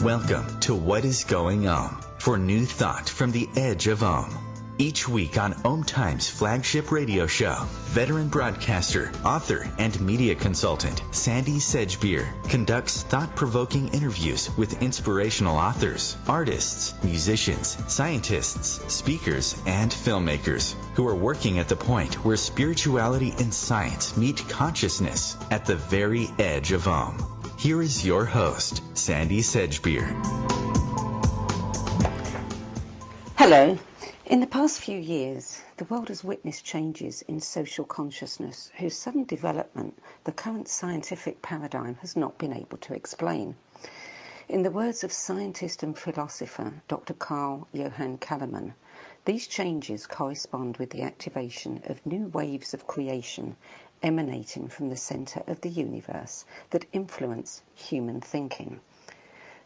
Welcome to What is Going On for new thought from the edge of Om. Each week on OMTimes flagship radio show, veteran broadcaster, author, and media consultant Sandie Sedgbeer conducts thought-provoking interviews with inspirational authors, artists, musicians, scientists, speakers, and filmmakers who are working at the point where spirituality and science meet consciousness at the very edge of Om. Here is your host, Sandie Sedgbeer. Hello. In the past few years, the world has witnessed changes in social consciousness whose sudden development the current scientific paradigm has not been able to explain. In the words of scientist and philosopher Dr. Carl Johan Kalleman, these changes correspond with the activation of new waves of creation emanating from the centre of the universe that influence human thinking.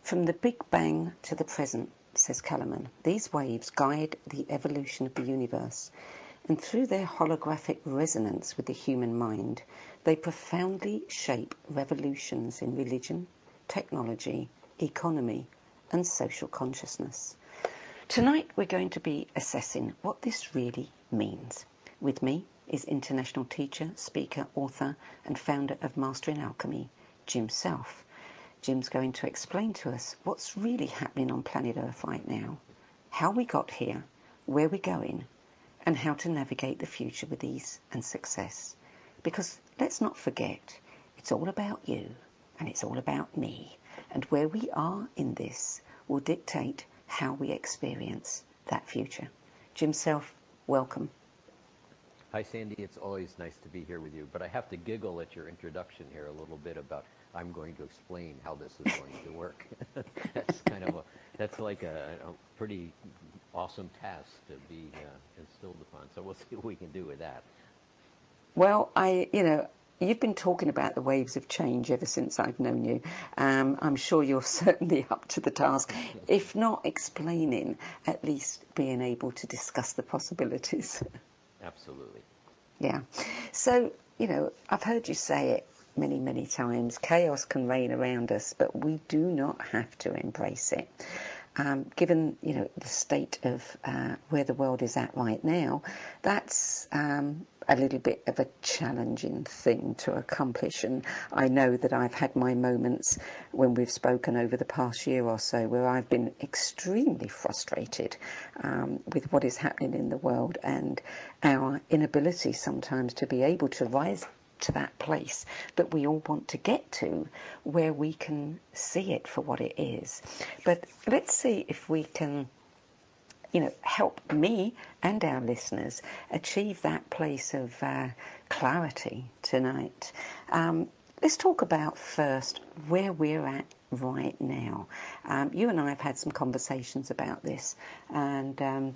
From the Big Bang to the present, says Kalleman, these waves guide the evolution of the universe, and through their holographic resonance with the human mind, they profoundly shape revolutions in religion, technology, economy, and social consciousness. Tonight we're going to be assessing what this really means. With me is international teacher, speaker, author, and founder of Mastering Alchemy, Jim Self. Jim's going to explain to us what's really happening on planet Earth right now, how we got here, where we're going, and how to navigate the future with ease and success. Because let's not forget, it's all about you and it's all about me, and where we are in this will dictate how we experience that future. Jim Self, welcome. Hi, Sandie. It's always nice to be here with you, but I have to giggle at your introduction here a little bit about I'm going to explain how this is going to work. That's like a pretty awesome task to be instilled upon. So we'll see what we can do with that. Well, you've been talking about the waves of change ever since I've known you. I'm sure you're certainly up to the task, if not explaining, at least being able to discuss the possibilities. Absolutely. Yeah. So, I've heard you say it many, many times. Chaos can reign around us, but we do not have to embrace it. Given, the state of where the world is at right now, that's a little bit of a challenging thing to accomplish. And I know that I've had my moments when we've spoken over the past year or so where I've been extremely frustrated with what is happening in the world and our inability sometimes to be able to rise to that place that we all want to get to, where we can see it for what it is. But let's see if we can help me and our listeners achieve that place of clarity tonight. Let's talk about first where we're at right now. You and I have had some conversations about this, and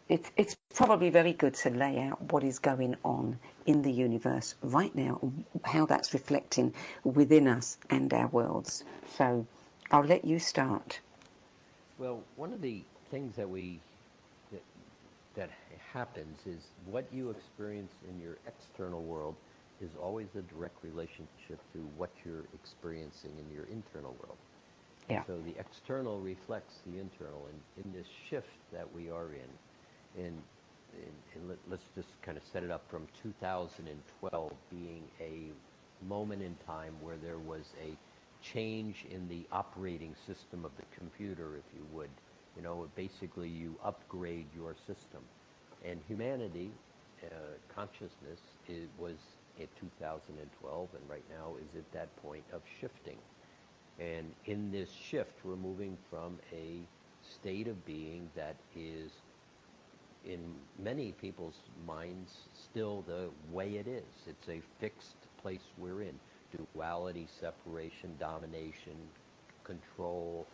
it's probably very good to lay out what is going on in the universe right now, how that's reflecting within us and our worlds. So I'll let you start. Well, one of the things that happens is what you experience in your external world is always a direct relationship to what you're experiencing in your internal world. Yeah. So the external reflects the internal, and in this shift that we are in, and let's just kind of set it up from 2012 being a moment in time where there was a change in the operating system of the computer, if you would. Basically you upgrade your system. And humanity, consciousness, was in 2012, and right now is at that point of shifting. And in this shift, we're moving from a state of being that is, in many people's minds, still the way it is. It's a fixed place we're in. Duality, separation, domination, control,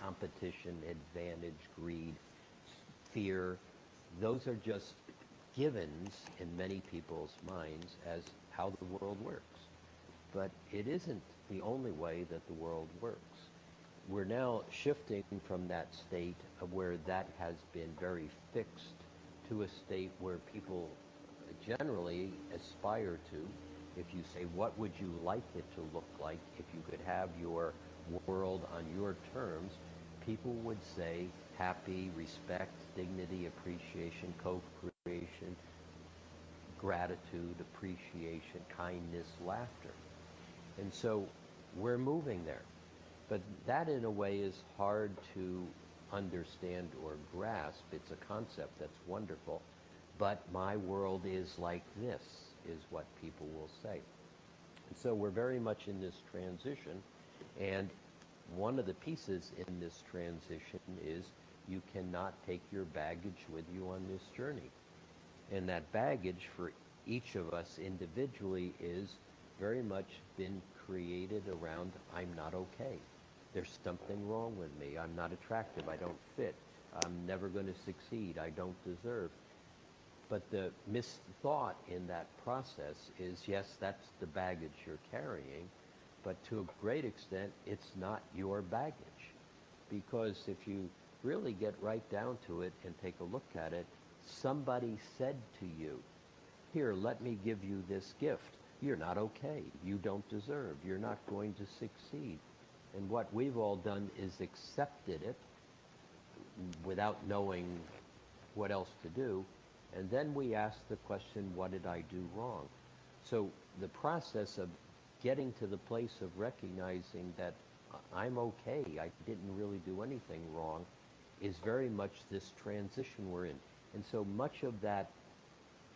competition, advantage, greed, fear. Those are just givens in many people's minds as how the world works. But it isn't the only way that the world works. We're now shifting from that state of where that has been very fixed to a state where people generally aspire to, If you say, what would you like it to look like if you could have your world on your terms, people would say happy, respect, dignity, appreciation, co-creation, gratitude, appreciation, kindness, laughter. And so we're moving there. But that, in a way, is hard to understand or grasp. It's a concept that's wonderful. But my world is like this, is what people will say. And so we're very much in this transition. And one of the pieces in this transition is you cannot take your baggage with you on this journey. And that baggage for each of us individually is very much been created around, I'm not okay. There's something wrong with me. I'm not attractive. I don't fit. I'm never going to succeed. I don't deserve. But the misthought in that process is, yes, that's the baggage you're carrying, but to a great extent, it's not your baggage. Because if you really get right down to it and take a look at it, somebody said to you, here, let me give you this gift. You're not okay. You don't deserve. You're not going to succeed. And what we've all done is accepted it without knowing what else to do. And then we ask the question, what did I do wrong? So the process of getting to the place of recognizing that I'm okay, I didn't really do anything wrong, is very much this transition we're in. And so much of that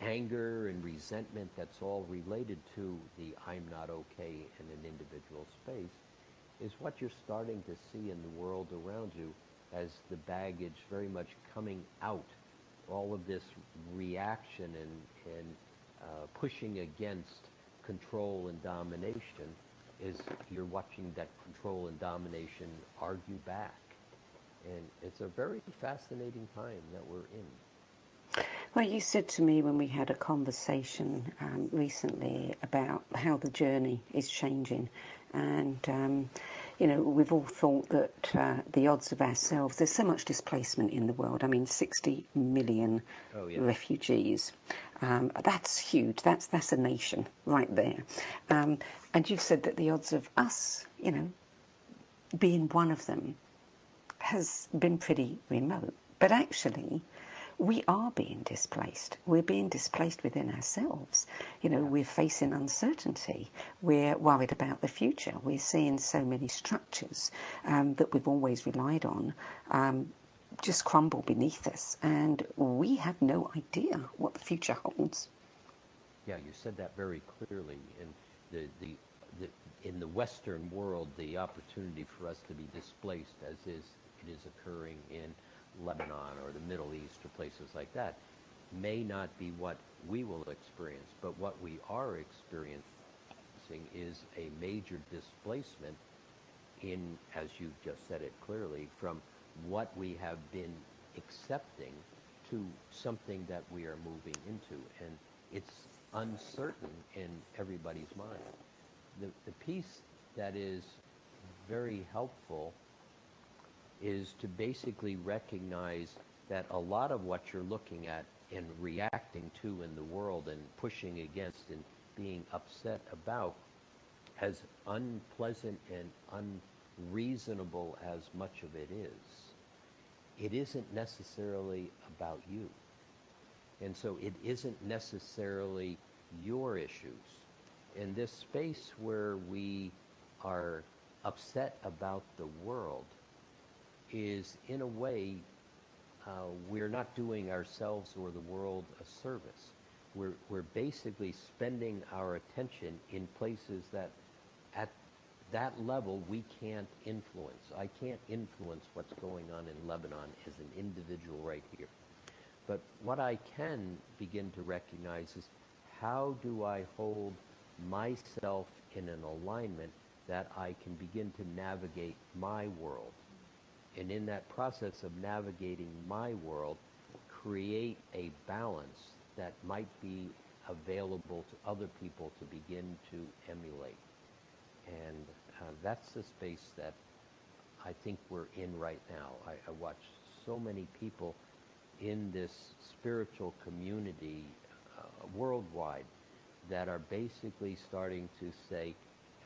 anger and resentment that's all related to the I'm not okay in an individual space is what you're starting to see in the world around you as the baggage very much coming out. All of this reaction and pushing against control and domination is you're watching that control and domination argue back. And it's a very fascinating time that we're in. Well, you said to me when we had a conversation recently about how the journey is changing, and we've all thought that the odds of ourselves, there's so much displacement in the world. I mean, 60 million refugees. That's huge. That's a nation right there. And you've said that the odds of us, being one of them has been pretty remote. But actually, we are being displaced. We're being displaced within ourselves. We're facing uncertainty. We're worried about the future. We're seeing so many structures that we've always relied on just crumble beneath us. And we have no idea what the future holds. Yeah, you said that very clearly. In the Western world, the opportunity for us to be displaced, as it is occurring in Lebanon or the Middle East or places like that, may not be what we will experience, but what we are experiencing is a major displacement in, as you've just said it clearly, from what we have been accepting to something that we are moving into. And it's uncertain in everybody's mind. The piece that is very helpful is to basically recognize that a lot of what you're looking at and reacting to in the world and pushing against and being upset about, as unpleasant and unreasonable as much of it isn't necessarily about you. And so it isn't necessarily your issues. In this space where we are upset about the world is, in a way, we're not doing ourselves or the world a service. We're basically spending our attention in places that at that level we can't influence. I can't influence what's going on in Lebanon as an individual right here. But what I can begin to recognize is, how do I hold myself in an alignment that I can begin to navigate my world? And in that process of navigating my world, create a balance that might be available to other people to begin to emulate. And that's the space that I think we're in right now. I watch so many people in this spiritual community worldwide that are basically starting to say,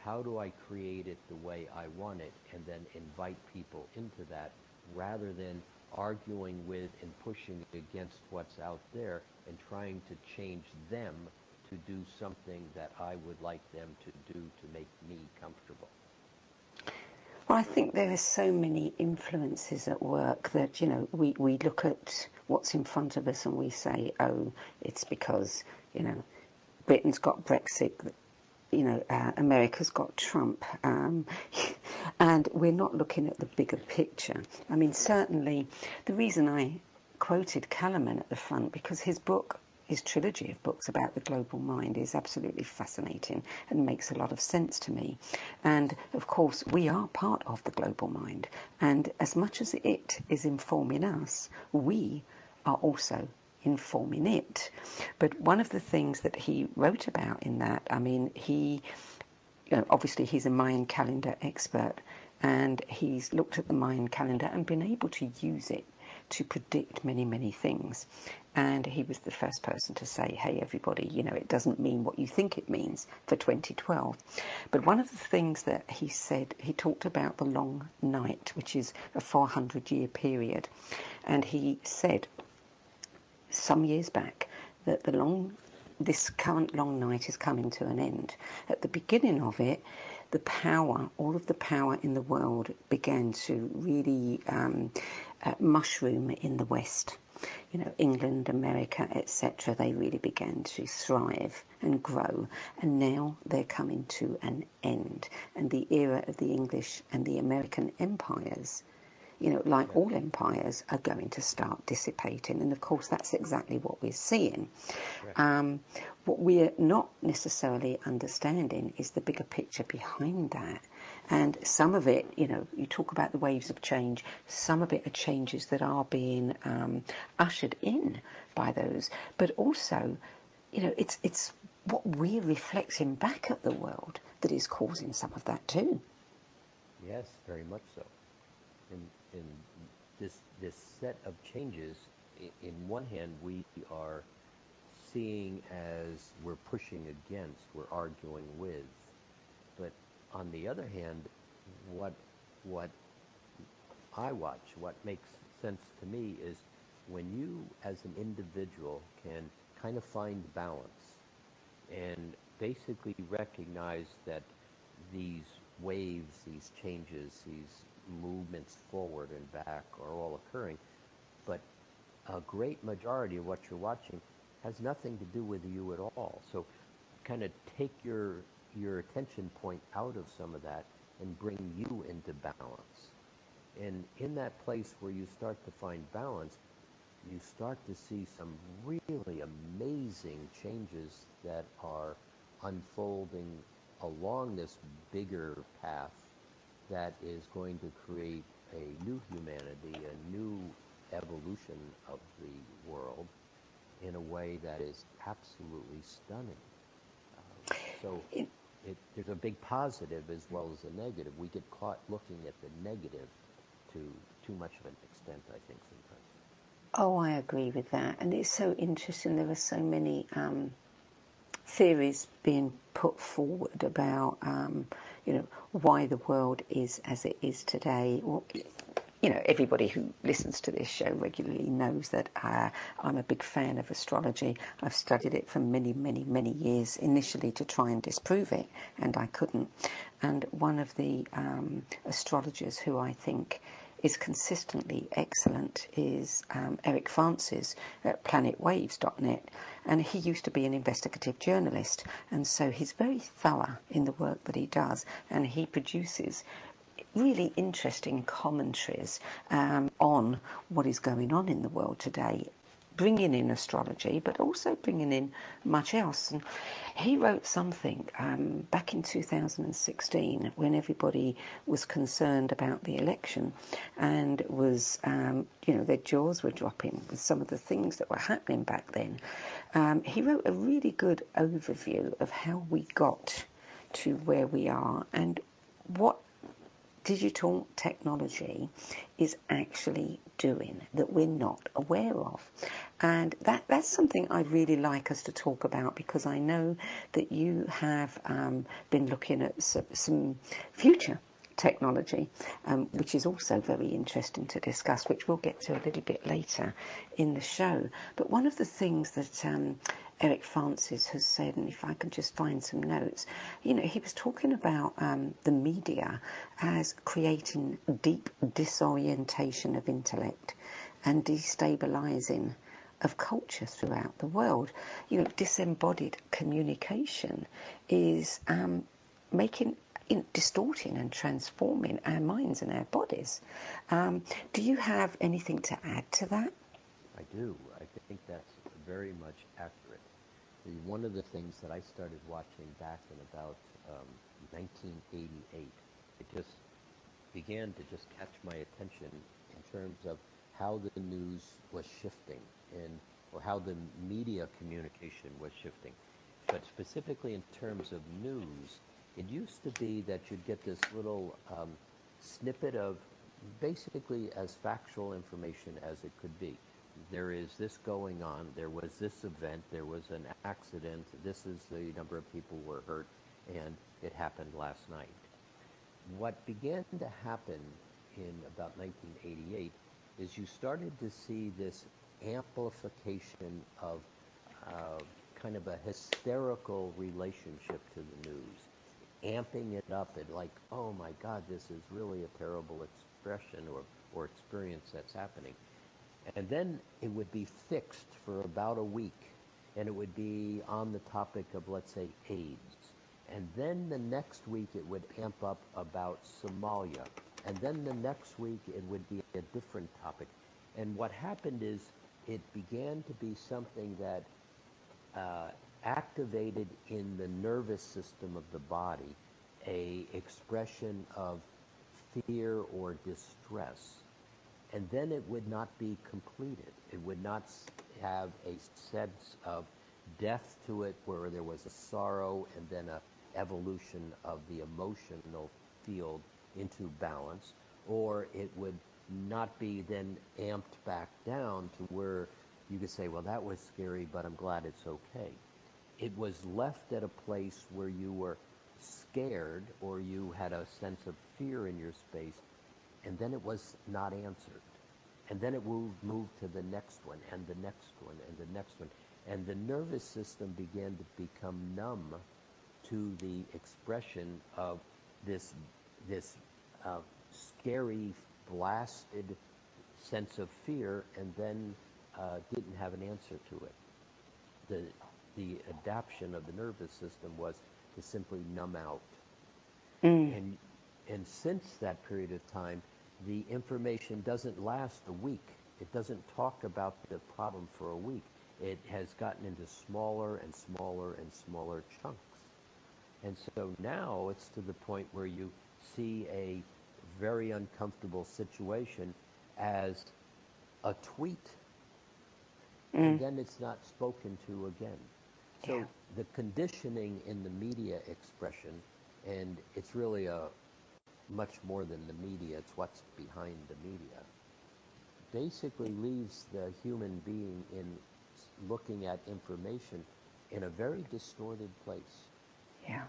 how do I create it the way I want it, and then invite people into that, rather than arguing with and pushing against what's out there and trying to change them to do something that I would like them to do to make me comfortable. Well, I think there are so many influences at work that, we look at what's in front of us and we say, oh, it's because, Britain's got Brexit, America's got Trump, and we're not looking at the bigger picture. I mean, certainly the reason I quoted Kellerman at the front, because his trilogy of books about the global mind is absolutely fascinating and makes a lot of sense to me. And of course, we are part of the global mind. And as much as it is informing us, we are also informing it. But one of the things that he wrote about in that, I mean, obviously he's a Mayan calendar expert, and he's looked at the Mayan calendar and been able to use it to predict many, many things. And he was the first person to say, hey, everybody, it doesn't mean what you think it means for 2012. But one of the things that he said, he talked about the long night, which is a 400-year period. And he said some years back that this current long night is coming to an end. At the beginning of it, all of the power in the world began to really mushroom in the West. England, America, etc., they really began to thrive and grow. And now they're coming to an end. And the era of the English and the American empires, like all empires, are going to start dissipating. And of course, that's exactly what we're seeing. What we're not necessarily understanding is the bigger picture behind that. And some of it, you talk about the waves of change, some of it are changes that are being ushered in by those. But also, it's what we're reflecting back at the world that is causing some of that too. Yes, very much so. In this set of changes, in one hand, we are seeing as we're pushing against, we're arguing with. But on the other hand, what I watch, what makes sense to me is when you as an individual can kind of find balance and basically recognize that these waves, these changes, these movements forward and back are all occurring, but a great majority of what you're watching has nothing to do with you at all. So kind of take your attention point out of some of that and bring you into balance. And in that place where you start to find balance, you start to see some really amazing changes that are unfolding along this bigger path that is going to create a new humanity, a new evolution of the world in a way that is absolutely stunning. There's a big positive as well as a negative. We get caught looking at the negative to too much of an extent, I think, sometimes. Oh, I agree with that. And it's so interesting. There are so many theories being put forward about, why the world is as it is today. Well, everybody who listens to this show regularly knows that I'm a big fan of astrology. I've studied it for many, many, many years, initially to try and disprove it, and I couldn't. And one of the astrologers who I think is consistently excellent is Eric Francis at planetwaves.net, and he used to be an investigative journalist, and so he's very thorough in the work that he does, and he produces really interesting commentaries on what is going on in the world today, bringing in astrology, but also bringing in much else. And he wrote something back in 2016 when everybody was concerned about the election and was, their jaws were dropping with some of the things that were happening back then. He wrote a really good overview of how we got to where we are and what digital technology is actually doing that we're not aware of? And that's something I'd really like us to talk about, because I know that you have been looking at some future technology, which is also very interesting to discuss, which we'll get to a little bit later in the show. But one of the things that Eric Francis has said, and if I can just find some notes, he was talking about the media as creating deep disorientation of intellect and destabilizing of culture throughout the world. Disembodied communication is distorting and transforming our minds and our bodies. Do you have anything to add to that? I do. I think that's very much accurate. One of the things that I started watching back in about 1988, it just began to just catch my attention in terms of how the news was shifting or how the media communication was shifting. But specifically in terms of news, it used to be that you'd get this little snippet of basically as factual information as it could be. There is this going on, there was this event, there was an accident, this is the number of people were hurt, and it happened last night. What began to happen in about 1988 is you started to see this amplification of kind of a hysterical relationship to the news, amping it up and like, oh my God, this is really a terrible expression or experience that's happening. And then it would be fixed for about a week, and it would be on the topic of, let's say, AIDS. And then the next week it would amp up about Somalia. And then the next week it would be a different topic. And what happened is it began to be something that activated in the nervous system of the body a expression of fear or distress. And then it would not be completed. It would not have a sense of depth to it where there was a sorrow and then a evolution of the emotional field into balance, or it would not be then amped back down to where you could say, well, that was scary, but I'm glad it's okay. It was left at a place where you were scared or you had a sense of fear in your space, and then it was not answered. And then it moved to the next one, and the next one, and the next one. And the nervous system began to become numb to the expression of this scary, blasted sense of fear, and then didn't have an answer to it. The adaptation of the nervous system was to simply numb out. And since that period of time, the information doesn't last a week. It doesn't talk about the problem for a week. It has gotten into smaller and smaller and smaller chunks. And so now it's to the point where you see a very uncomfortable situation as a tweet, and then it's not spoken to again. So the conditioning in the media expression, and it's really much more than the media, it's what's behind the media, basically leaves the human being in looking at information in a very distorted place. Yeah,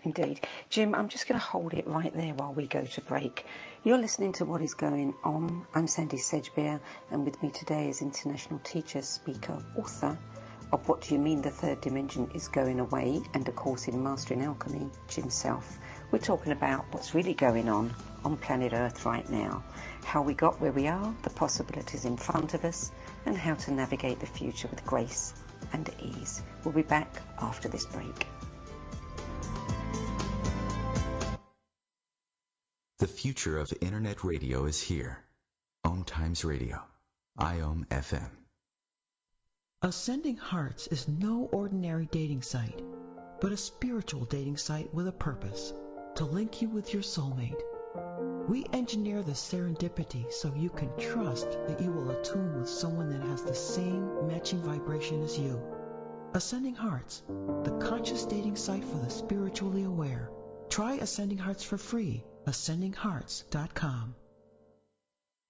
indeed. Jim, I'm just going to hold it right there while we go to break. You're listening to What is Going On. I'm Sandie Sedgbeer, and with me today is international teacher, speaker, author of What Do You Mean the Third Dimension is Going Away, and a course in Mastering Alchemy, Jim Self. We're talking about what's really going on planet Earth right now, how we got where we are, the possibilities in front of us, and how to navigate the future with grace and ease. We'll be back after this break. The future of Internet radio is here. OMTimes Radio, IOM FM. Ascending Hearts is no ordinary dating site, but a spiritual dating site with a purpose, to link you with your soulmate. We engineer the serendipity so you can trust that you will attune with someone that has the same matching vibration as you. Ascending Hearts, the conscious dating site for the spiritually aware. Try Ascending Hearts for free. AscendingHearts.com.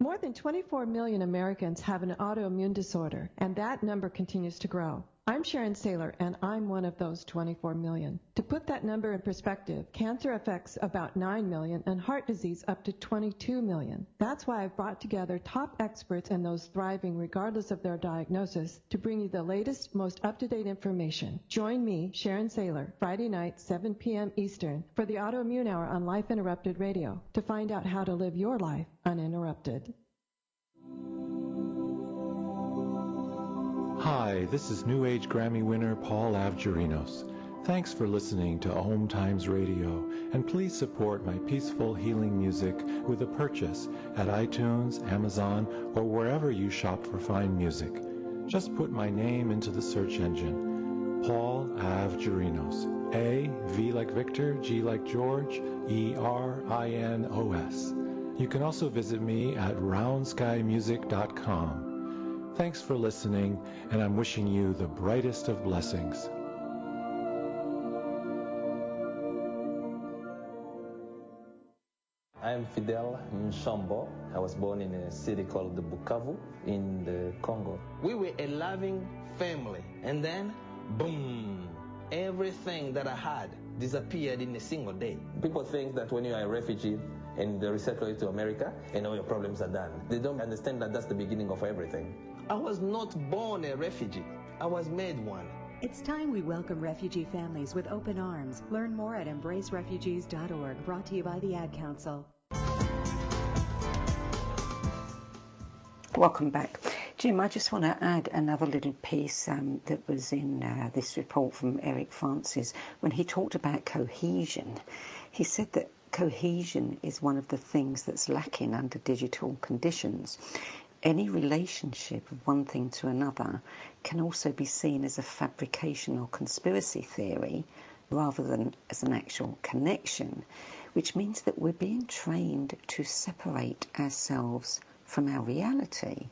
More than 24 million Americans have an autoimmune disorder, and that number continues to grow. I'm Sharon Saylor, and I'm one of those 24 million. To put that number in perspective, cancer affects about 9 million and heart disease up to 22 million. That's why I've brought together top experts and those thriving regardless of their diagnosis to bring you the latest, most up-to-date information. Join me, Sharon Saylor, Friday night, 7 p.m. Eastern, for the Autoimmune Hour on Life Interrupted Radio to find out how to live your life uninterrupted. Hi, this is New Age Grammy winner Paul Avgerinos. Thanks for listening to OMTimes Radio, and please support my peaceful healing music with a purchase at iTunes, Amazon, or wherever you shop for fine music. Just put my name into the search engine, Paul Avgerinos. A, V like Victor, G like George, E-R-I-N-O-S. You can also visit me at roundskymusic.com. Thanks for listening, and I'm wishing you the brightest of blessings. I am Fidel Nshambo. I was born in a city called Bukavu in the Congo. We were a loving family, and then, boom, everything that I had disappeared in a single day. People think that when you are a refugee and they resettle you to America, and all your problems are done. They don't understand that that's the beginning of everything. I was not born a refugee. I was made one. It's time we welcome refugee families with open arms. Learn more at embracerefugees.org, brought to you by the Ad Council. Welcome back. Jim, I just want to add another little piece that was in this report from Eric Francis when he talked about cohesion. He said that cohesion is one of the things that's lacking under digital conditions. Any relationship of one thing to another can also be seen as a fabrication or conspiracy theory rather than as an actual connection, which means that we're being trained to separate ourselves from our reality.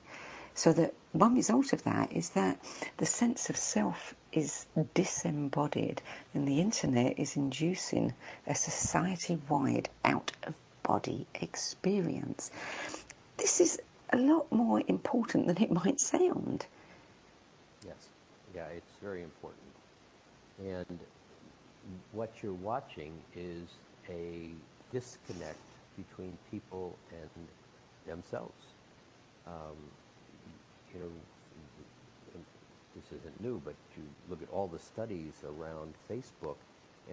So that one result of that is that the sense of self is disembodied, and the internet is inducing a society-wide out-of-body experience. This is a lot more important than it might sound. Yes. Yeah, it's very important. And what you're watching is a disconnect between people and themselves. You know, this isn't new, but you look at all the studies around Facebook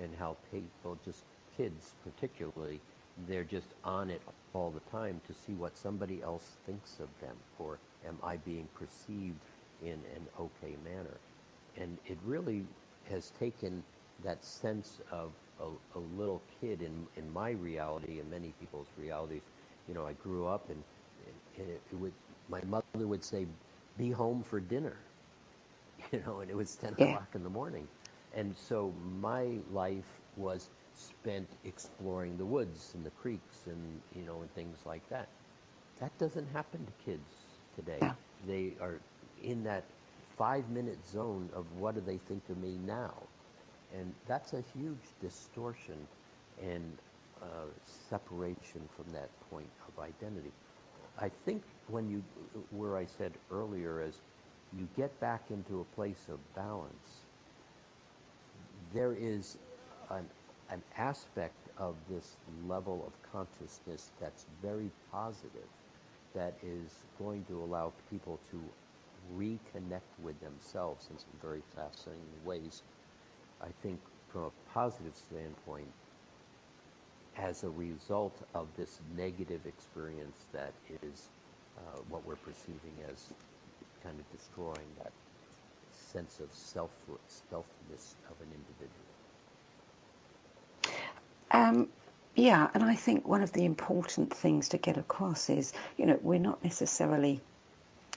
and how people, just kids particularly, they're just on it all the time to see what somebody else thinks of them, or am I being perceived in an okay manner? And it really has taken that sense of a little kid in my reality and many people's realities. You know, I grew up and it would, my mother would say, be home for dinner, you know, and it was 10 o'clock in the morning. And so my life was spent exploring the woods and the creeks and, you know, and things like that. That doesn't happen to kids today. Yeah. They are in that 5-minute zone of what do they think of me now? And that's a huge distortion and separation from that point of identity. I think when you, where I said earlier, as you get back into a place of balance, there is an aspect of this level of consciousness that's very positive, that is going to allow people to reconnect with themselves in some very fascinating ways. I think from a positive standpoint, as a result of this negative experience that is what we're perceiving as kind of destroying that sense of selfness of an individual. Yeah, and I think one of the important things to get across is, you know, we're not necessarily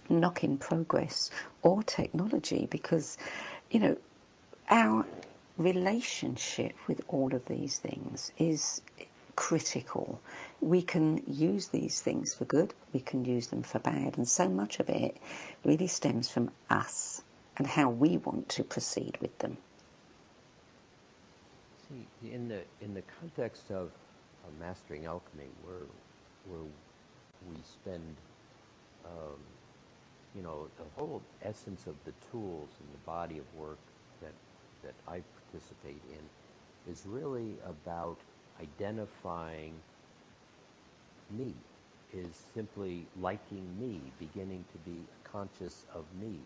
knocking progress or technology, because, you know, our relationship with all of these things is critical. We can use these things for good, we can use them for bad, and so much of it really stems from us and how we want to proceed with them. See, in the context of mastering alchemy, we're we spend, um, the whole essence of the tools and the body of work that I participate in is really about identifying me, is simply liking me, beginning to be conscious of me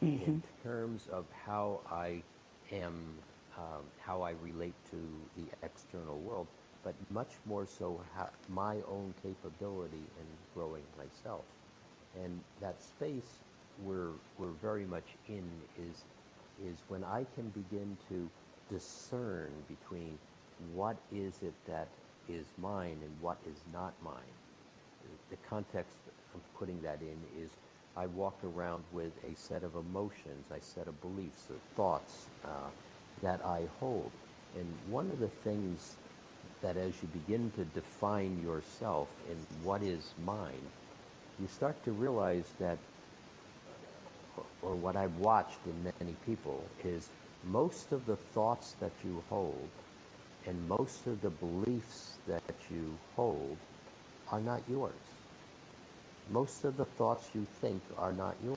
in terms of how I am, how I relate to the external world, but much more so my own capability in growing myself. And that space we're very much in is when I can begin to discern between what is it that is mine and what is not mine. The context of putting that in is I walk around with a set of emotions, a set of beliefs, of thoughts that I hold. And one of the things that as you begin to define yourself in what is mine, you start to realize that, or what I've watched in many people, is most of the thoughts that you hold and most of the beliefs that you hold are not yours. Most of the thoughts you think are not yours.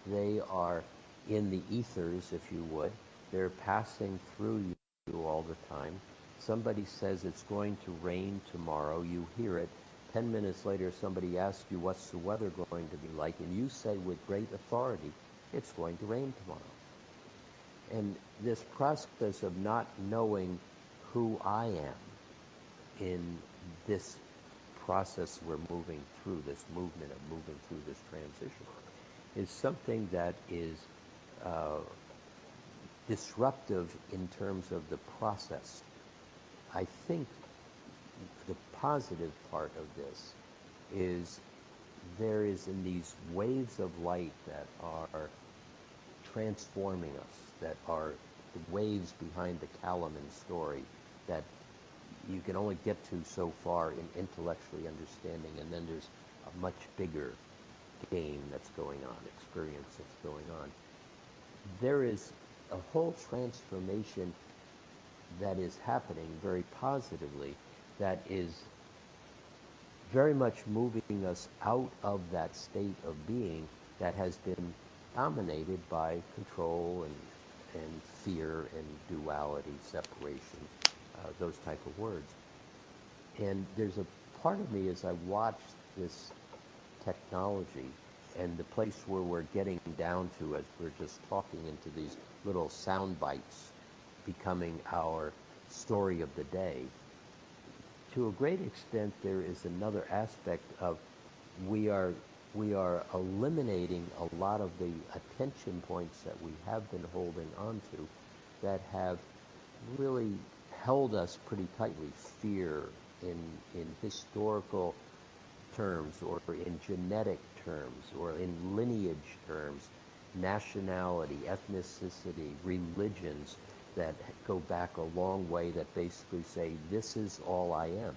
They are in the ethers, if you would. They're passing through you all the time. Somebody says it's going to rain tomorrow. You hear it. 10 minutes later, somebody asks you, what's the weather going to be like? And you say with great authority, it's going to rain tomorrow. And this process of not knowing who I am in this process we're moving through, this movement of moving through this transition, is something that is disruptive in terms of the process. I think the positive part of this is there is in these waves of light that are transforming us, that are the waves behind the Kalaman story that you can only get to so far in intellectually understanding, and then there's a much bigger game that's going on, experience that's going on. There is a whole transformation that is happening very positively, that is very much moving us out of that state of being that has been dominated by control and fear and duality, separation, those type of words. And there's a part of me as I watch this technology and the place where we're getting down to, as we're just talking, into these little sound bites becoming our story of the day. To a great extent, there is another aspect of we are eliminating a lot of the attention points that we have been holding on to that have really held us pretty tightly. Fear in historical terms, or in genetic terms, or in lineage terms, nationality, ethnicity, religions that go back a long way, that basically say, this is all I am.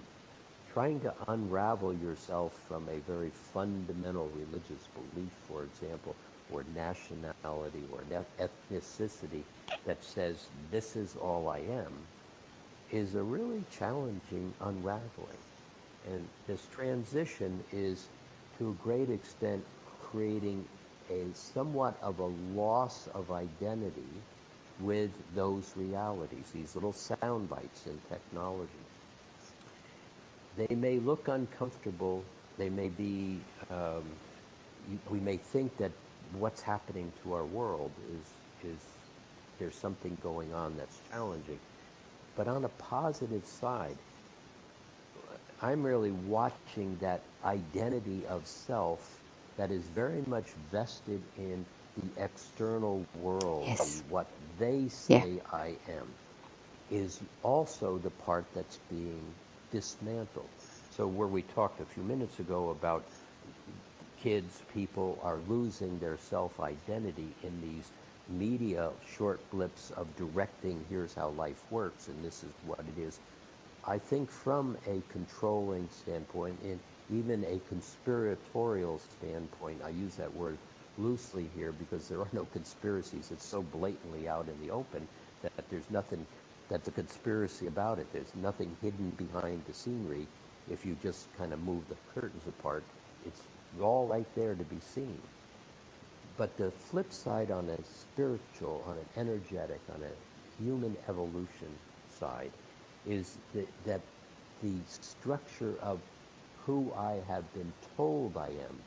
Trying to unravel yourself from a very fundamental religious belief, for example, or nationality or ethnicity that says, this is all I am, is a really challenging unraveling. And this transition is, to a great extent, creating a somewhat of a loss of identity with those realities, these little sound bites in technology. They may look uncomfortable. They may be, we may think that what's happening to our world is there's something going on that's challenging. But on a positive side, I'm really watching that identity of self that is very much vested in the external world. Yes. What they say I am is also the part that's being dismantled. So where we talked a few minutes ago about kids, people are losing their self-identity in these media short blips of directing, here's how life works, and this is what it is. I think from a controlling standpoint, and even a conspiratorial standpoint, I use that word loosely here because there are no conspiracies. It's so blatantly out in the open that there's nothing that's a conspiracy about it. There's nothing hidden behind the scenery. if you just kind of move the curtains apart, it's all right there to be seen. But the flip side on a spiritual, on an energetic, on a human evolution side is that the structure of who I have been told I am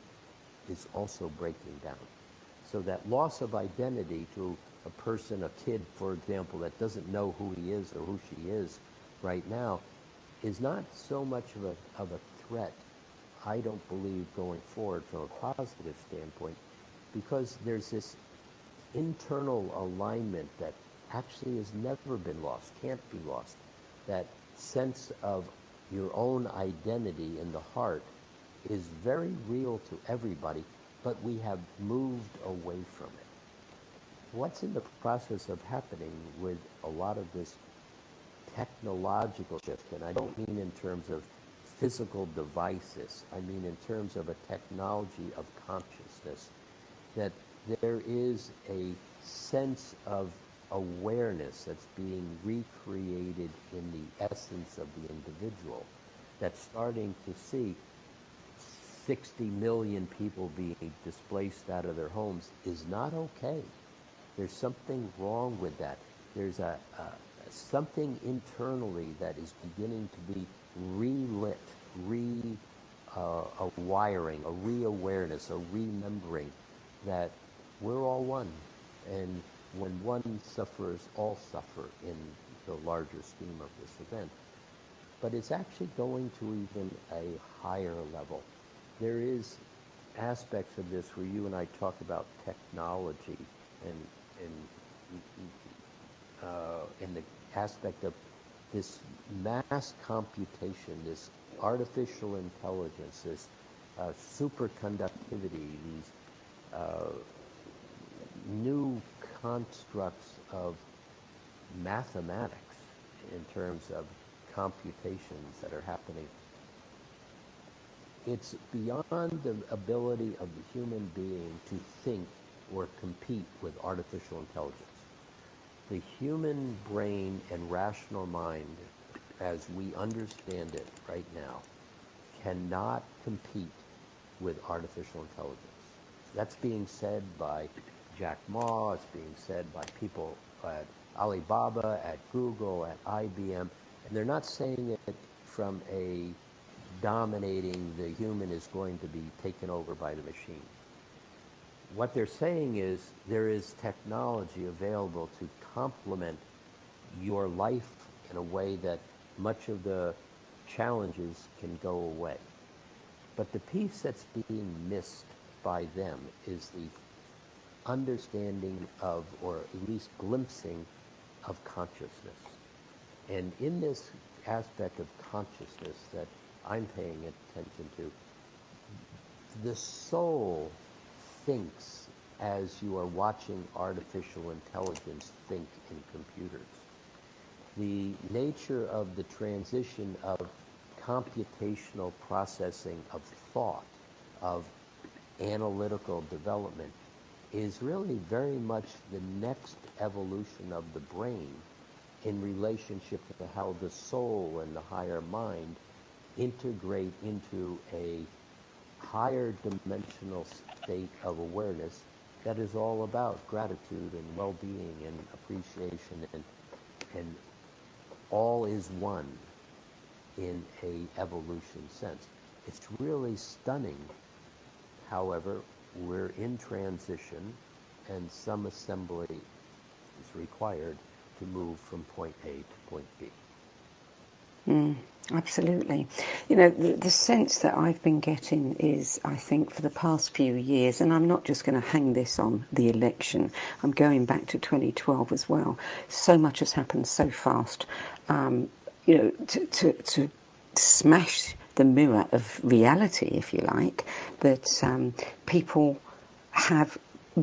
is also breaking down. So that loss of identity to a person, a kid, for example, that doesn't know who he is or who she is right now, is not so much of a threat, I don't believe, going forward from a positive standpoint, because there's this internal alignment that actually has never been lost, can't be lost. That sense of your own identity in the heart is very real to everybody, but we have moved away from it. What's in the process of happening with a lot of this technological shift, and I don't mean in terms of physical devices, I mean in terms of a technology of consciousness, that there is a sense of awareness that's being recreated in the essence of the individual, that's starting to see 60 million people being displaced out of their homes is not okay. There's something wrong with that. There's something internally that is beginning to be relit, a wiring, a re-awareness, a remembering that we're all one. And when one suffers, all suffer in the larger scheme of this event. But it's actually going to even a higher level. There is aspects of this where you and I talk about technology and in the aspect of this mass computation, this artificial intelligence, this superconductivity, these new constructs of mathematics in terms of computations that are happening. It's beyond the ability of the human being to think or compete with artificial intelligence. The human brain and rational mind, as we understand it right now, cannot compete with artificial intelligence. That's being said by Jack Ma, it's being said by people at Alibaba, at Google, at IBM, and they're not saying it from a dominating, the human is going to be taken over by the machine. What they're saying is there is technology available to complement your life in a way that much of the challenges can go away. But the piece that's being missed by them is the understanding of, or at least glimpsing of, consciousness. And in this aspect of consciousness that I'm paying attention to, the soul thinks as you are watching artificial intelligence think in computers. The nature of the transition of computational processing of thought, of analytical development, is really very much the next evolution of the brain in relationship to how the soul and the higher mind integrate into a higher dimensional state of awareness that is all about gratitude and well-being and appreciation, and all is one in a evolution sense. It's really stunning. However, we're in transition, and some assembly is required to move from point A to point B. Absolutely. You know, the sense that I've been getting is, I think, for the past few years, and I'm not just going to hang this on the election, I'm going back to 2012 as well. So much has happened so fast. You know, to smash the mirror of reality, if you like, that people have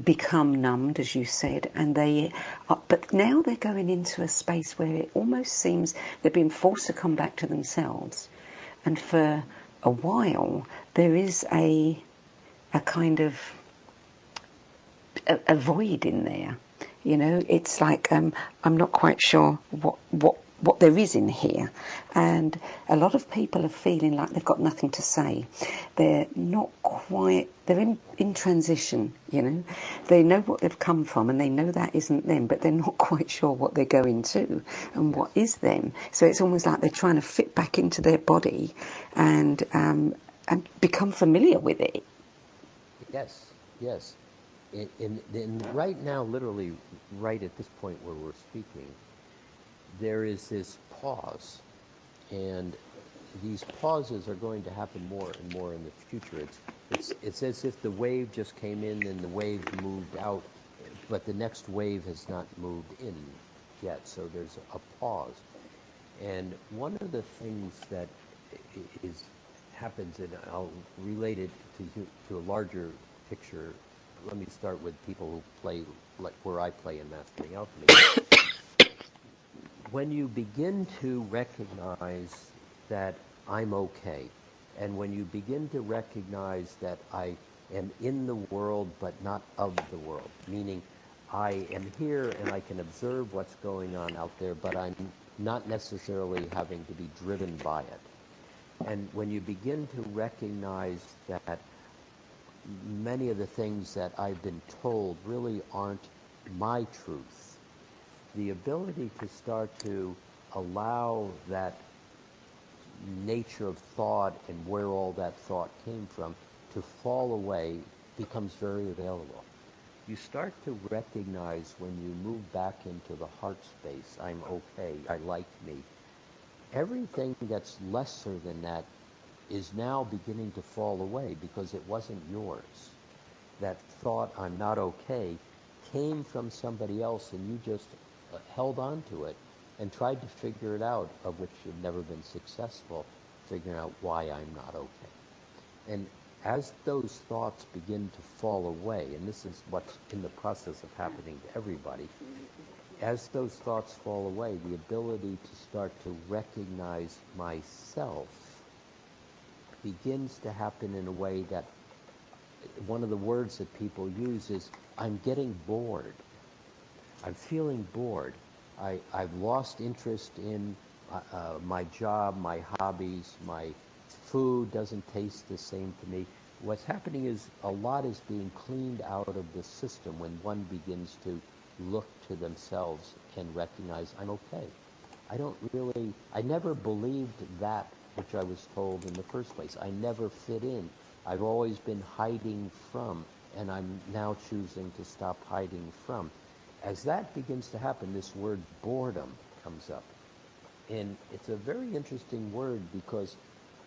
become numbed, as you said, and but now they're going into a space where it almost seems they're being forced to come back to themselves. And for a while, there is a kind of a void in there. You know, it's like I'm not quite sure what what there is in here. And a lot of people are feeling like they've got nothing to say. They're not quite, they're in transition, you know. They know what they've come from and they know that isn't them, but they're not quite sure what they're going to and what is them. So it's almost like they're trying to fit back into their body and become familiar with it. Yes, yes. In right now, literally right at this point where we're speaking, there is this pause, and these pauses are going to happen more and more in the future. It's as if the wave just came in and the wave moved out, but the next wave has not moved in yet, so there's a pause. And one of the things that happens, and I'll relate it to a larger picture. Let me start with people who play like where I play in Mastering Alchemy. When you begin to recognize that I'm okay, and when you begin to recognize that I am in the world but not of the world, meaning I am here and I can observe what's going on out there, but I'm not necessarily having to be driven by it. And when you begin to recognize that many of the things that I've been told really aren't my truth, the ability to start to allow that nature of thought and where all that thought came from to fall away becomes very available. You start to recognize when you move back into the heart space, I'm okay, I like me. Everything that's lesser than that is now beginning to fall away because it wasn't yours. That thought, I'm not okay, came from somebody else and you just held on to it and tried to figure it out, of which you've never been successful, figuring out why I'm not okay. And as those thoughts begin to fall away, and this is what's in the process of happening to everybody, as those thoughts fall away, the ability to start to recognize myself begins to happen in a way that one of the words that people use is, I'm getting bored. I'm feeling bored. I've lost interest in my job, my hobbies, my food doesn't taste the same to me. What's happening is a lot is being cleaned out of the system when one begins to look to themselves and recognize, I'm okay. I never believed that which I was told in the first place. I never fit in. I've always been hiding from, and I'm now choosing to stop hiding from. As that begins to happen, this word boredom comes up. And it's a very interesting word because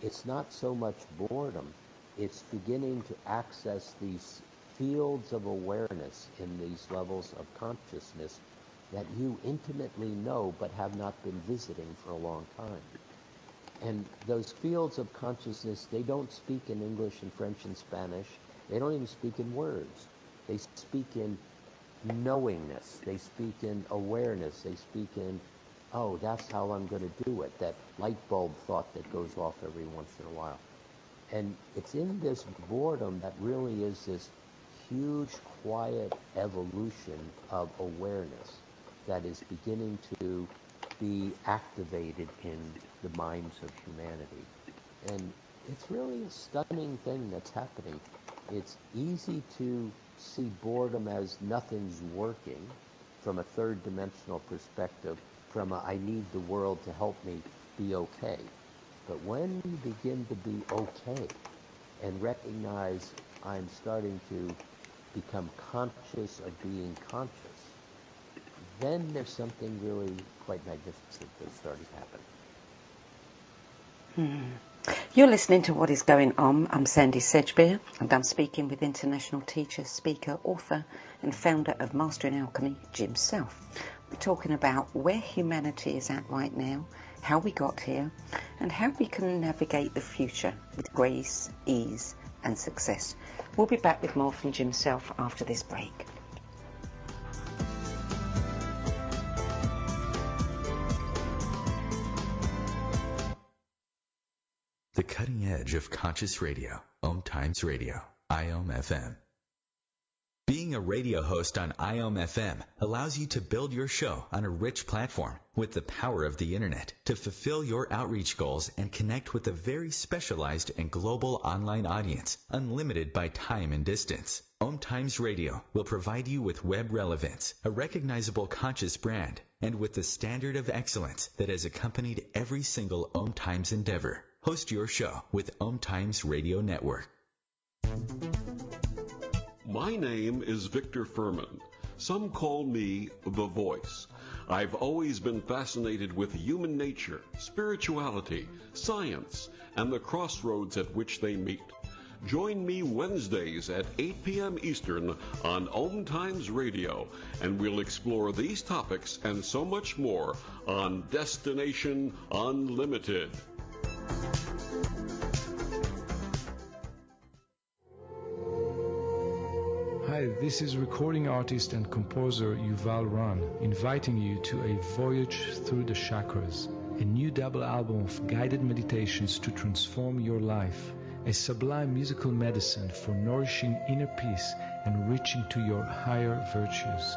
it's not so much boredom, it's beginning to access these fields of awareness in these levels of consciousness that you intimately know but have not been visiting for a long time. And those fields of consciousness, they don't speak in English and French and Spanish. They don't even speak in words. They speak in knowingness. They speak in awareness. They speak in, oh, that's how I'm going to do it, that light bulb thought that goes off every once in a while. And it's in this boredom that really is this huge, quiet evolution of awareness that is beginning to be activated in the minds of humanity. And it's really a stunning thing that's happening. It's easy to see boredom as nothing's working from a third dimensional perspective, from a I need the world to help me be okay. But when you begin to be okay and recognize I'm starting to become conscious of being conscious, then there's something really quite magnificent that's starting to happen. You're listening to What is Going On. I'm Sandie Sedgbeer, and I'm speaking with international teacher, speaker, author, and founder of Mastering Alchemy, Jim Self. We're talking about where humanity is at right now, how we got here, and how we can navigate the future with grace, ease, and success. We'll be back with more from Jim Self after this break. The cutting edge of conscious radio, OMTimes Radio, IOM FM. Being a radio host on IOM-FM allows you to build your show on a rich platform with the power of the Internet to fulfill your outreach goals and connect with a very specialized and global online audience, unlimited by time and distance. OMTimes Radio will provide you with web relevance, a recognizable conscious brand, and with the standard of excellence that has accompanied every single OMTimes endeavor. Host your show with OMTimes Radio Network. My name is Victor Furman. Some call me The Voice. I've always been fascinated with human nature, spirituality, science, and the crossroads at which they meet. Join me Wednesdays at 8 p.m. Eastern on OMTimes Radio, and we'll explore these topics and so much more on Destination Unlimited. Hi, this is recording artist and composer Yuval Ran, inviting you to a voyage through the chakras, a new double album of guided meditations to transform your life, a sublime musical medicine for nourishing inner peace and reaching to your higher virtues.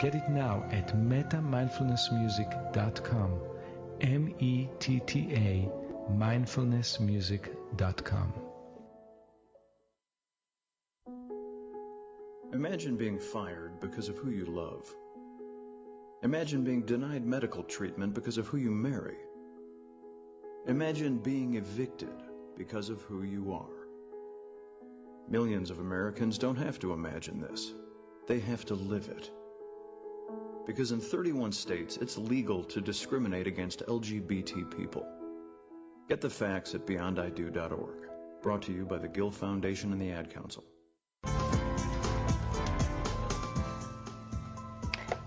Get it now at metamindfulnessmusic.com, METTA mindfulnessmusic.com. Imagine being fired because of who you love. Imagine being denied medical treatment because of who you marry. Imagine being evicted because of who you are. Millions of Americans don't have to imagine this. They have to live it. Because in 31 states, it's legal to discriminate against LGBT people. Get the facts at beyondido.org. Brought to you by the Gill Foundation and the Ad Council.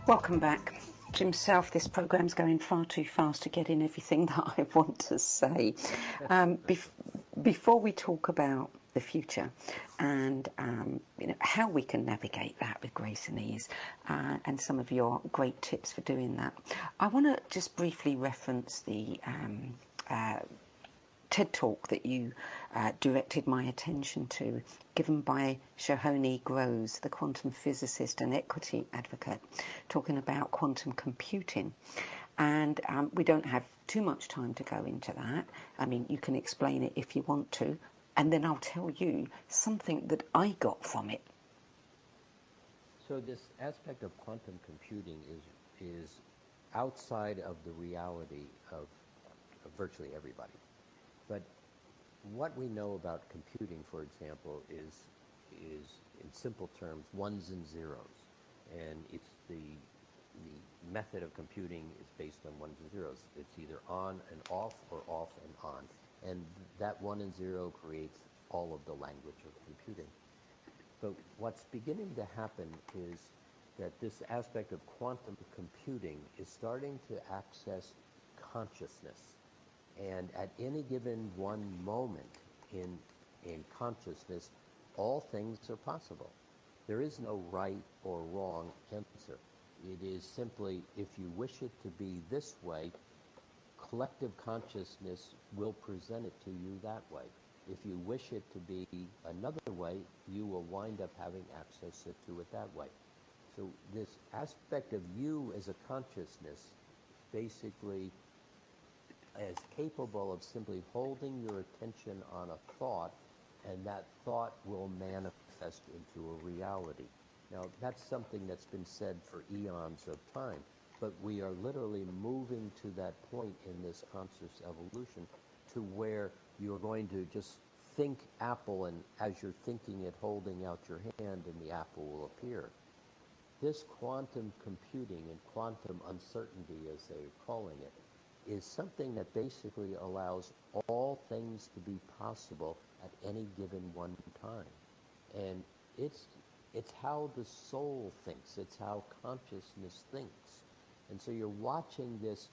Welcome back. Jim South, this programme's going far too fast to get in everything that I want to say. Before we talk about the future and how we can navigate that with grace and ease, and some of your great tips for doing that, I want to just briefly reference the TED Talk that you directed my attention to, given by Shohone Groves, the quantum physicist and equity advocate, talking about quantum computing. And we don't have too much time to go into that. I mean, you can explain it if you want to, and then I'll tell you something that I got from it. So this aspect of quantum computing is outside of the reality of virtually everybody. But what we know about computing, for example, is in simple terms ones and zeros, and it's the method of computing is based on ones and zeros. It's either on and off or off and on, and that 1 and 0 creates all of the language of computing. But what's beginning to happen is that this aspect of quantum computing is starting to access consciousness. And at any given one moment in consciousness, all things are possible. There is no right or wrong answer. It is simply, if you wish it to be this way, collective consciousness will present it to you that way. If you wish it to be another way, you will wind up having access to it that way. So this aspect of you as a consciousness basically is capable of simply holding your attention on a thought, and that thought will manifest into a reality. Now, that's something that's been said for eons of time, but we are literally moving to that point in this conscious evolution to where you're going to just think apple, and as you're thinking it, holding out your hand, and the apple will appear. This quantum computing and quantum uncertainty, as they're calling it, is something that basically allows all things to be possible at any given one time. And it's how the soul thinks. It's how consciousness thinks. And so you're watching this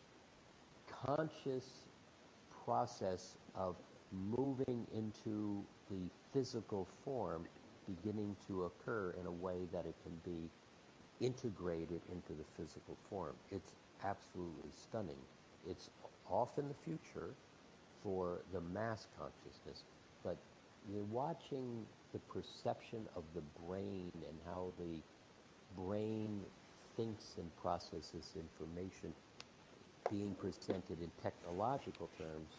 conscious process of moving into the physical form beginning to occur in a way that it can be integrated into the physical form. It's absolutely stunning. It's off in the future for the mass consciousness, but you're watching the perception of the brain and how the brain thinks and processes information being presented in technological terms,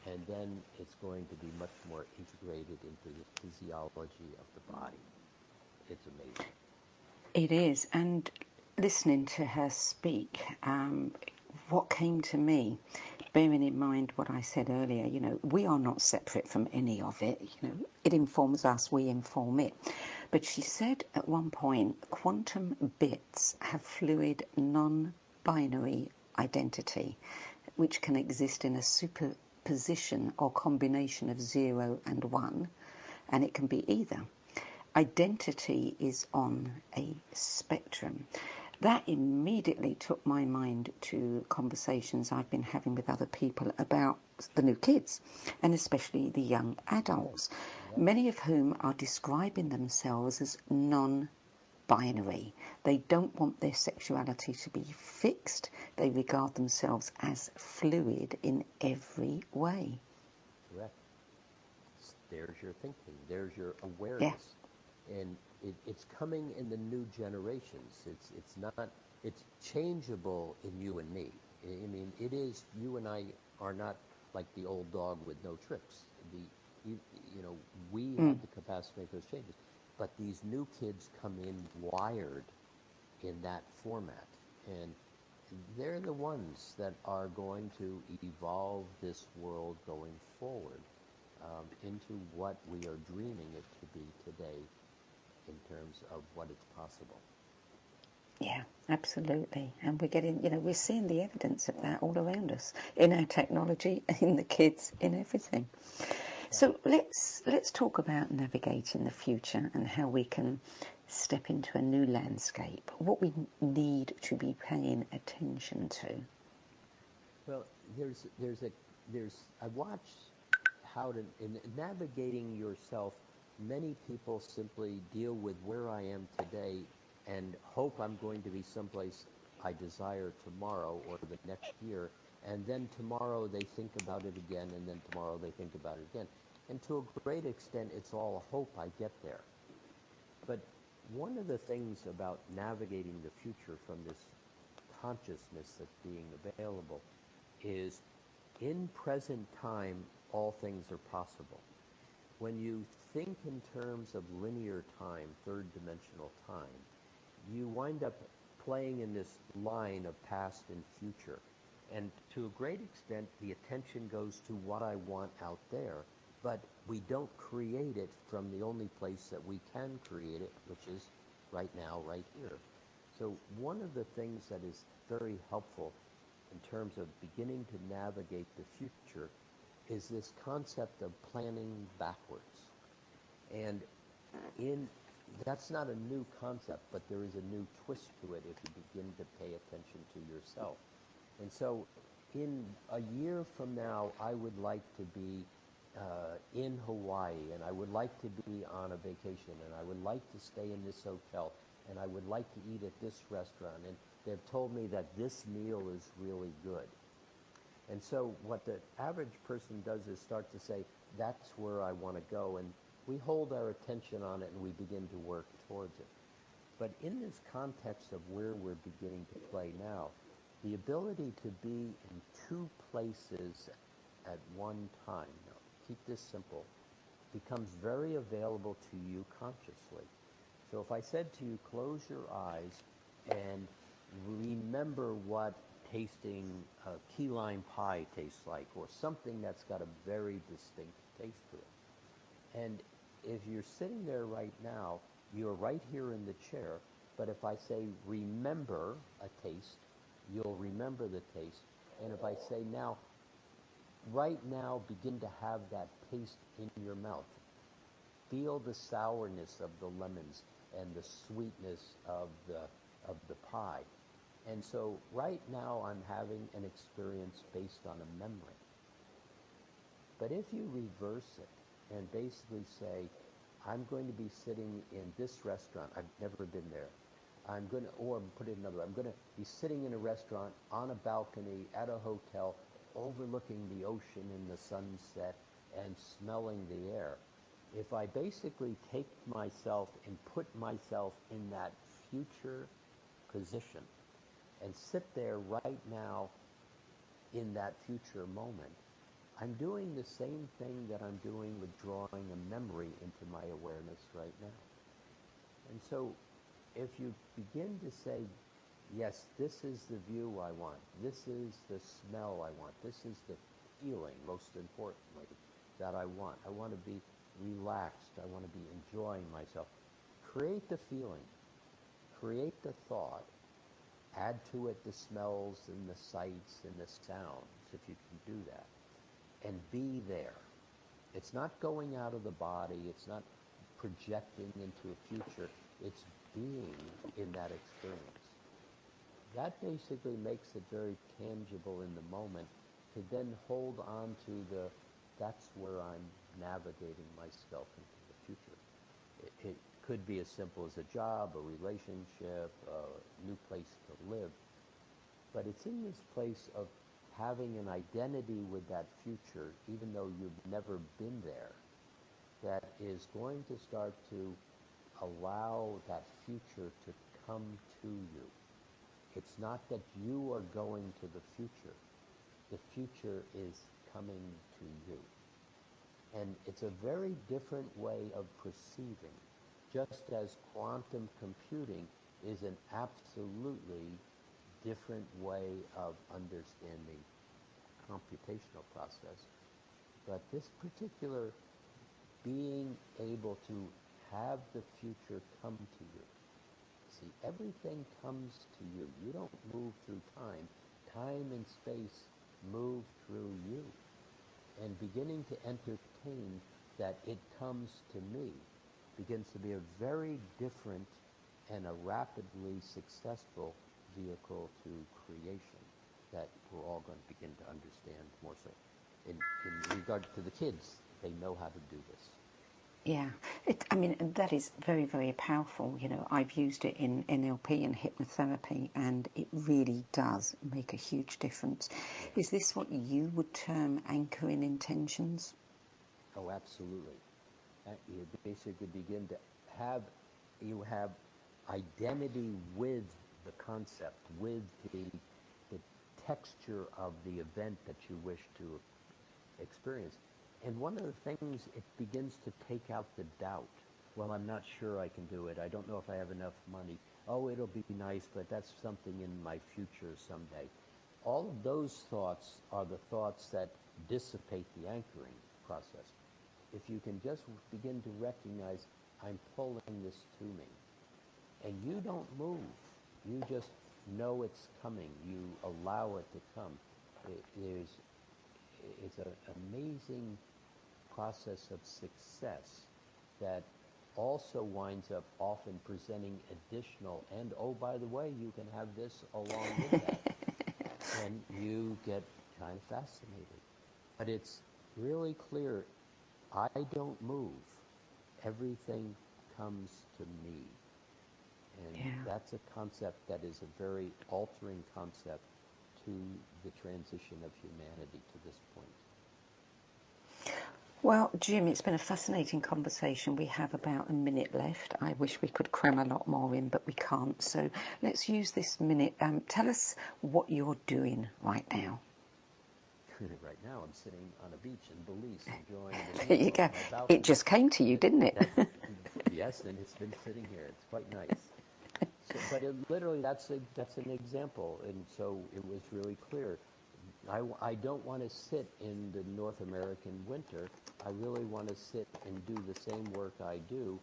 and then it's going to be much more integrated into the physiology of the body. It's amazing. It is, and listening to her speak, what came to me, bearing in mind what I said earlier, you know, we are not separate from any of it. You know, it informs us, we inform it. But she said at one point, quantum bits have fluid, non-binary identity, which can exist in a superposition or combination of 0 and 1, and it can be either. Identity is on a spectrum. That immediately took my mind to conversations I've been having with other people about the new kids, and especially the young adults, many of whom are describing themselves as non-binary. They don't want their sexuality to be fixed. They regard themselves as fluid in every way. Correct. There's your thinking. There's your awareness. Yeah. And it's coming in the new generations. It's changeable in you and me. I mean, it is, you and I are not like the old dog with no tricks. We have the capacity to make those changes. But these new kids come in wired in that format. And they're the ones that are going to evolve this world going forward into what we are dreaming it to be today in terms of what is possible. Yeah, absolutely. And we're seeing the evidence of that all around us, in our technology, in the kids, in everything. So let's talk about navigating the future and how we can step into a new landscape, what we need to be paying attention to. Well, I watched how to, in navigating yourself, many people simply deal with where I am today and hope I'm going to be someplace I desire tomorrow or the next year, and then tomorrow they think about it again, and then tomorrow they think about it again. And to a great extent, it's all a hope I get there. But one of the things about navigating the future from this consciousness that's being available is in present time, all things are possible. When you think in terms of linear time, third-dimensional time, you wind up playing in this line of past and future. And to a great extent, the attention goes to what I want out there, but we don't create it from the only place that we can create it, which is right now, right here. So one of the things that is very helpful in terms of beginning to navigate the future is this concept of planning backwards. And that's not a new concept, but there is a new twist to it if you begin to pay attention to yourself. And so in a year from now, I would like to be in Hawaii, and I would like to be on a vacation, and I would like to stay in this hotel, and I would like to eat at this restaurant, and they've told me that this meal is really good. And so what the average person does is start to say, that's where I want to go, and we hold our attention on it and we begin to work towards it. But in this context of where we're beginning to play now, the ability to be in two places at one time, now, keep this simple, becomes very available to you consciously. So if I said to you, close your eyes and remember what tasting key lime pie tastes like, or something that's got a very distinct taste to it. And if you're sitting there right now, you're right here in the chair, but if I say remember a taste, you'll remember the taste. And if I say now, right now, begin to have that taste in your mouth. Feel the sourness of the lemons and the sweetness of the pie. And so right now I'm having an experience based on a memory. But if you reverse it and basically say, I'm going to be sitting in this restaurant, I've never been there. Or put it another way, I'm going to be sitting in a restaurant on a balcony at a hotel overlooking the ocean in the sunset and smelling the air. If I basically take myself and put myself in that future position and sit there right now in that future moment, I'm doing the same thing that I'm doing with drawing a memory into my awareness right now. And so if you begin to say, yes, this is the view I want, this is the smell I want, this is the feeling, most importantly, that I want to be relaxed, I want to be enjoying myself. Create the feeling, create the thought, add to it the smells and the sights and the sounds, if you can do that, and be there. It's not going out of the body, it's not projecting into a future, it's being in that experience. That basically makes it very tangible in the moment to then hold on to that's where I'm navigating myself into the future. It could be as simple as a job, a relationship, a new place to live, but it's in this place of having an identity with that future, even though you've never been there, that is going to start to allow that future to come to you. It's not that you are going to the future. The future is coming to you. And it's a very different way of perceiving, just as quantum computing is an absolutely different way of understanding computational process. But this particular being able to have the future come to you. See, everything comes to you. You don't move through time. Time and space move through you. And beginning to entertain that it comes to me begins to be a very different and a rapidly successful vehicle to creation that we're all going to begin to understand more so. In regard to the kids, they know how to do this. Yeah, that is very, very powerful. You know, I've used it in NLP and hypnotherapy, and it really does make a huge difference. Is this what you would term anchoring intentions? Oh, absolutely. You basically begin to have identity with the concept, with the texture of the event that you wish to experience. And one of the things, it begins to take out the doubt. Well, I'm not sure I can do it. I don't know if I have enough money. Oh, it'll be nice, but that's something in my future someday. All of those thoughts are the thoughts that dissipate the anchoring process. If you can just begin to recognize, I'm pulling this to me. And you don't move. You just know it's coming. You allow it to come. It's an amazing process of success that also winds up often presenting additional, and oh, by the way, you can have this along with that. And you get kind of fascinated. But it's really clear, I don't move. Everything comes to me. And that's a concept that is a very altering concept to the transition of humanity to this point. Well, Jim, it's been a fascinating conversation. We have about a minute left. I wish we could cram a lot more in, but we can't. So let's use this minute. Tell us what you're doing right now. Right now, I'm sitting on a beach in Belize, enjoying the There you go. It just came to you, didn't it? Yes, and it's been sitting here. It's quite nice. So, but literally, that's an example, and so it was really clear. I don't want to sit in the North American winter. I really want to sit and do the same work I do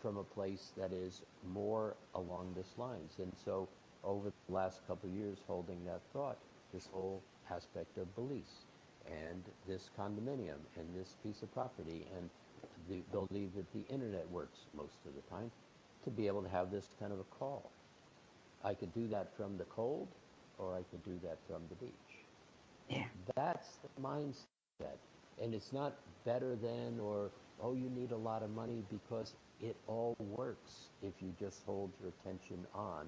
from a place that is more along this lines. And so over the last couple of years, holding that thought, this whole aspect of Belize and this condominium and this piece of property, and believe that the internet works most of the time, to be able to have this kind of a call. I could do that from the cold, or I could do that from the beach. Yeah. That's the mindset. And it's not better than, or, oh, you need a lot of money, because it all works if you just hold your attention on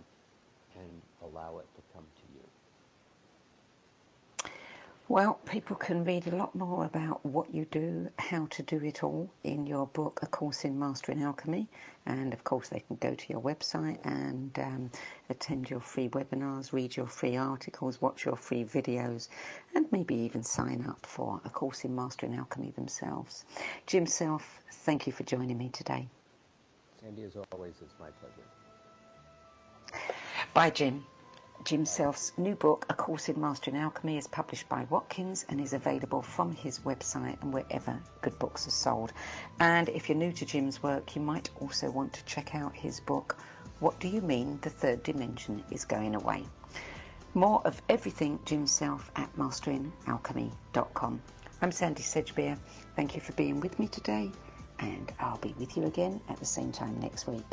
and allow it to come to you. Well, people can read a lot more about what you do, how to do it all in your book, A Course in Mastering Alchemy. And of course, they can go to your website and attend your free webinars, read your free articles, watch your free videos, and maybe even sign up for A Course in Mastering Alchemy themselves. Jim Self, thank you for joining me today. Sandie, as always, it's my pleasure. Bye, Jim. Jim Self's new book, A Course in Mastering Alchemy, is published by Watkins and is available from his website and wherever good books are sold. And if you're new to Jim's work, you might also want to check out his book, What Do You Mean the Third Dimension is Going Away? More of everything Jim Self at masteringalchemy.com. I'm Sandie Sedgbeer. Thank you for being with me today, and I'll be with you again at the same time next week.